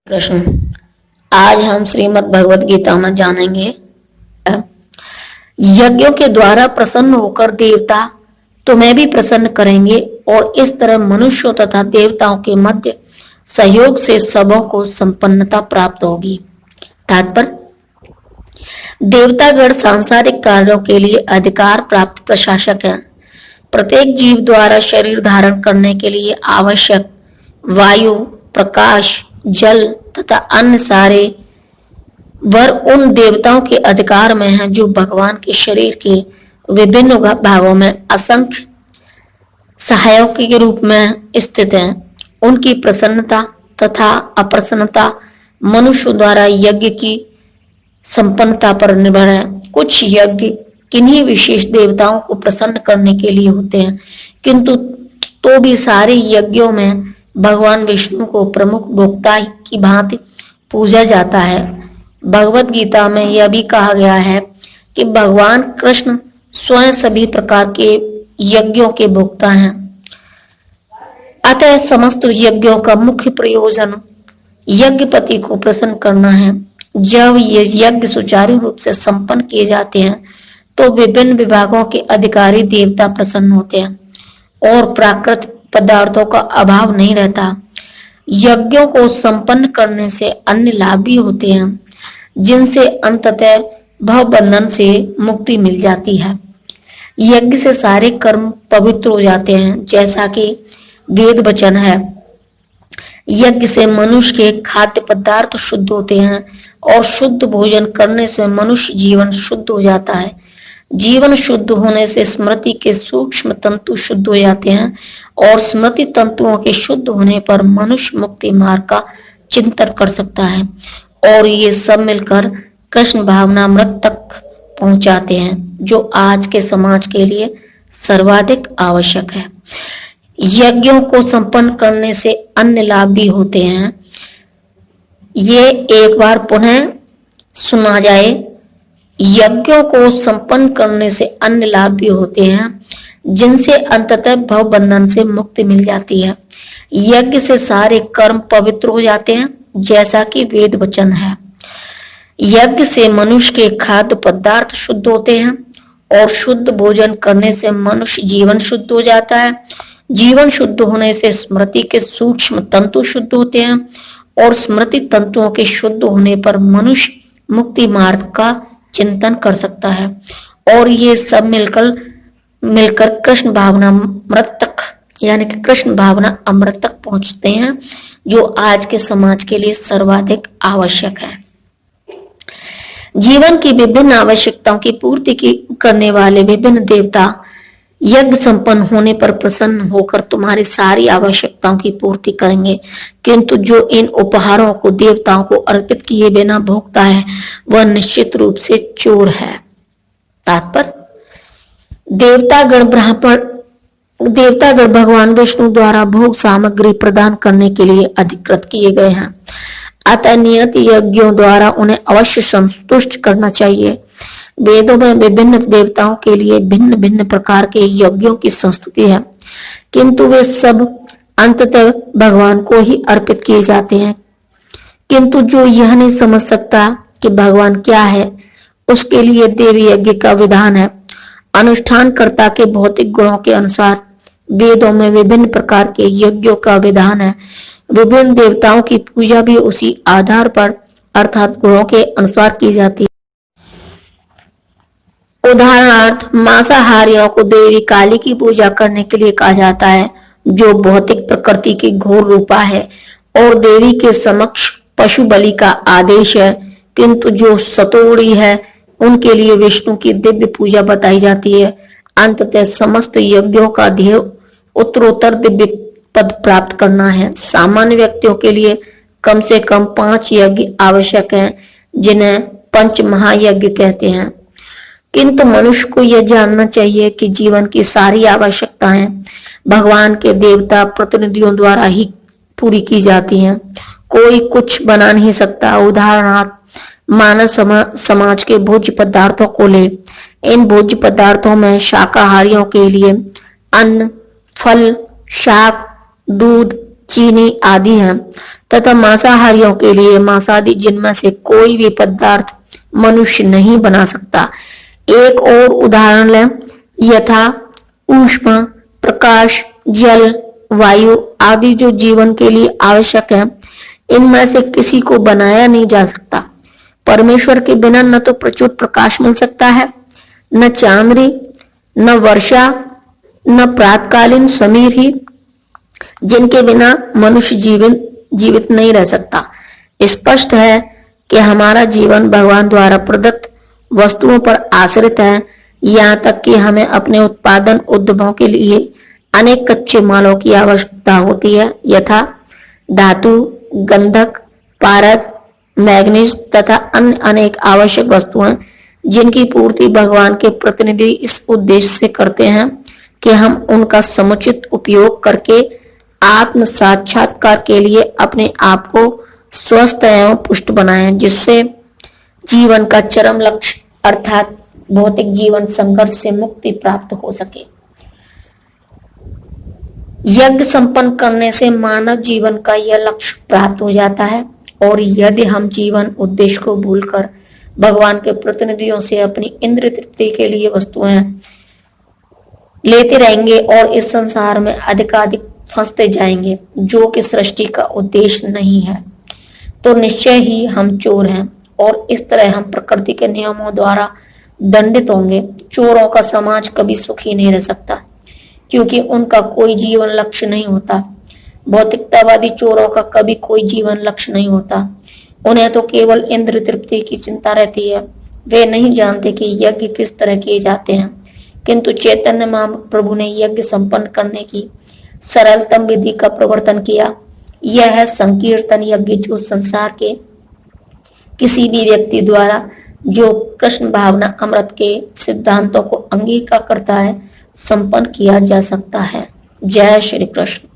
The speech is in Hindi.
कृष्ण। आज हम श्रीमद् भगवत गीता में जानेंगे यज्ञों के द्वारा प्रसन्न होकर देवता तुम्हें भी प्रसन्न करेंगे और इस तरह मनुष्यों तथा देवताओं के मध्य सहयोग से सबों को संपन्नता प्राप्त होगी। तात्पर्य, देवतागण सांसारिक कार्यों के लिए अधिकार प्राप्त प्रशासक हैं। प्रत्येक जीव द्वारा शरीर धारण करने के लिए आवश्यक वायु, प्रकाश, जल तथा अन्य सारे वर उन देवताओं के अधिकार में हैं जो भगवान के शरीर के विभिन्न भागों में असंख्य सहायक के रूप में स्थित हैं। उनकी प्रसन्नता तथा अप्रसन्नता मनुष्य द्वारा यज्ञ की संपन्नता पर निर्भर है। कुछ यज्ञ किन्हीं विशेष देवताओं को प्रसन्न करने के लिए होते हैं, किंतु तो भी सारे यज्ञों में भगवान विष्णु को प्रमुख भोक्ता की भांति पूजा जाता है। भगवत गीता में यह भी कहा गया है कि भगवान कृष्ण स्वयं सभी प्रकार के यज्ञों के भोक्ता हैं। अतः समस्त यज्ञों का मुख्य प्रयोजन यज्ञपति को प्रसन्न करना है। जब ये यज्ञ सुचारू रूप से संपन्न किए जाते हैं तो विभिन्न विभागों के अधिकारी देवता प्रसन्न होते हैं और प्राकृतिक पदार्थों का अभाव नहीं रहता। यज्ञों को संपन्न करने से अन्य लाभ भी होते हैं, जिनसे अंततः भव बंधन से मुक्ति मिल जाती है। यज्ञ से सारे कर्म पवित्र हो जाते हैं, जैसा कि वेद वचन है। यज्ञ से मनुष्य के खाद्य पदार्थ शुद्ध होते हैं और शुद्ध भोजन करने से मनुष्य जीवन शुद्ध हो जाता है। जीवन शुद्ध होने से स्मृति के सूक्ष्म तंतु शुद्ध हो जाते हैं और स्मृति तंतुओं के शुद्ध होने पर मनुष्य मुक्ति मार्ग का चिंतन कर सकता है और ये सब मिलकर कृष्ण भावनामृत तक पहुंचाते हैं, जो आज के समाज के लिए सर्वाधिक आवश्यक है। यज्ञों को संपन्न करने से अन्य लाभ भी होते हैं। ये एक बार पुनः सुना जाए। यज्ञों को संपन्न करने से अन्य लाभ भी होते हैं, जिनसे अंततः भव बंधन से मुक्ति मिल जाती है। यज्ञ से सारे कर्म पवित्र हो जाते हैं, जैसा कि वेद वचन है। यज्ञ से मनुष्य के खाद्य पदार्थ शुद्ध होते हैं और शुद्ध भोजन करने से मनुष्य जीवन शुद्ध हो जाता है। जीवन शुद्ध होने से स्मृति के सूक्ष्म तंतु शुद्ध होते हैं और स्मृति तंतुओं के शुद्ध होने पर मनुष्य मुक्ति मार्ग का चिंतन कर सकता है और ये सब मिलकर कृष्ण भावना अमृत तक, यानी कि कृष्ण भावना अमृत तक पहुंचते हैं, जो आज के समाज के लिए सर्वाधिक आवश्यक है। जीवन की विभिन्न आवश्यकताओं की पूर्ति करने वाले विभिन्न देवता यज्ञ संपन्न होने पर प्रसन्न होकर तुम्हारी सारी आवश्यकताओं की पूर्ति करेंगे, किंतु जो इन उपहारों को देवताओं को अर्पित किए बिना भोगता है वह निश्चित रूप से चोर है। तात्पर्य, देवतागण भगवान विष्णु द्वारा भोग सामग्री प्रदान करने के लिए अधिकृत किए गए हैं। अतः नियत यज्ञों द्वारा उन्हें अवश्य संतुष्ट करना चाहिए। वेदों में विभिन्न देवताओं के लिए भिन्न भिन्न प्रकार के यज्ञों की संस्तुति है, किंतु वे सब अंततः भगवान को ही अर्पित किए जाते हैं। किंतु जो यह नहीं समझ सकता कि भगवान क्या है, उसके लिए देवी यज्ञ का विधान है। अनुष्ठानकर्ता के भौतिक गुणों के अनुसार वेदों में विभिन्न प्रकार के यज्ञों का विधान है। विभिन्न देवताओं की पूजा भी उसी आधार पर अर्थात गुणों के अनुसार की जाती है। उदाहरणार्थ, मांसाहारियों को देवी काली की पूजा करने के लिए कहा जाता है, जो भौतिक प्रकृति की घोर रूपा है, और देवी के समक्ष पशु बलि का आदेश है। किंतु जो सतोड़ी है उनके लिए विष्णु की दिव्य पूजा बताई जाती है। अंततः समस्त यज्ञों का ध्येय उत्तरोत्तर दिव्य पद प्राप्त करना है। सामान्य व्यक्तियों के लिए कम से कम 5 यज्ञ आवश्यक हैं, जिन्हें पंच महायज्ञ कहते हैं। किंतु मनुष्य को यह जानना चाहिए कि जीवन की सारी आवश्यकताएं भगवान के देवता प्रतिनिधियों द्वारा ही पूरी की जाती हैं। कोई कुछ बना नहीं सकता। उदाहरणार्थ, मानव समाज के भोज्य पदार्थों को ले। इन भोज्य पदार्थों में शाकाहारियों के लिए अन्न, फल, शाक, दूध, चीनी आदि हैं, तथा मांसाहारियों के लिए मांसादि जिनमें से कोई भी पदार्थ मनुष्य नहीं बना सकता। एक और उदाहरण लें, यथा ऊष्मा, प्रकाश, जल, वायु आदि जो जीवन के लिए आवश्यक है, इनमें से किसी को बनाया नहीं जा सकता। परमेश्वर के बिना न तो प्रचुर प्रकाश मिल सकता है, न चांदनी, न वर्षा, न प्रातकालीन समीर ही, जिनके बिना मनुष्य जीवित नहीं रह सकता। स्पष्ट है कि हमारा जीवन भगवान द्वारा प्रदत्त वस्तुओं पर आश्रित है, यहाँ तक कि हमें अपने उत्पादन उद्यमों के लिए अनेक कच्चे मालों की आवश्यकता होती है, यथा धातु, गंधक, पारद, मैग्नीज तथा अन्य अनेक आवश्यक वस्तुएं, जिनकी पूर्ति भगवान के प्रतिनिधि इस उद्देश्य से करते हैं कि हम उनका समुचित उपयोग करके आत्म साक्षात्कार के लिए अपने आप को स्वस्थ एवं पुष्ट बनाएं, जिससे जीवन का चरम लक्ष्य अर्थात भौतिक जीवन संघर्ष से मुक्ति प्राप्त हो सके। यज्ञ संपन्न करने से मानव जीवन का यह लक्ष्य प्राप्त हो जाता है, और यदि हम जीवन उद्देश्य को भूलकर भगवान के प्रतिनिधियों से अपनी इंद्रिय तृप्ति के लिए वस्तुएं लेते रहेंगे और इस संसार में अधिकाधिक फंसते जाएंगे, जो कि सृष्टि का उद्देश्य नहीं है, तो निश्चय ही हम चोर हैं, और इस तरह हम प्रकृति के नियमों द्वारा दंडित होंगे। चोरों का समाज कभी सुखी नहीं रह सकता, क्योंकि उनका कोई जीवन लक्ष्य नहीं होता। भौतिकतावादी चोरों का कभी कोई जीवन लक्ष्य नहीं होता, उन्हें तो केवल इंद्रिय तृप्ति की चिंता रहती है। वे नहीं जानते कि यज्ञ किस तरह किए जाते हैं, किंतु चैतन्य महाप्रभु ने यज्ञ संपन्न करने की सरलतम विधि का प्रवर्तन किया। यह है संकीर्तन यज्ञ, जो संसार के किसी भी व्यक्ति द्वारा जो कृष्ण भावना अमृत के सिद्धांतों को अंगीकार करता है, संपन्न किया जा सकता है। जय श्री कृष्ण।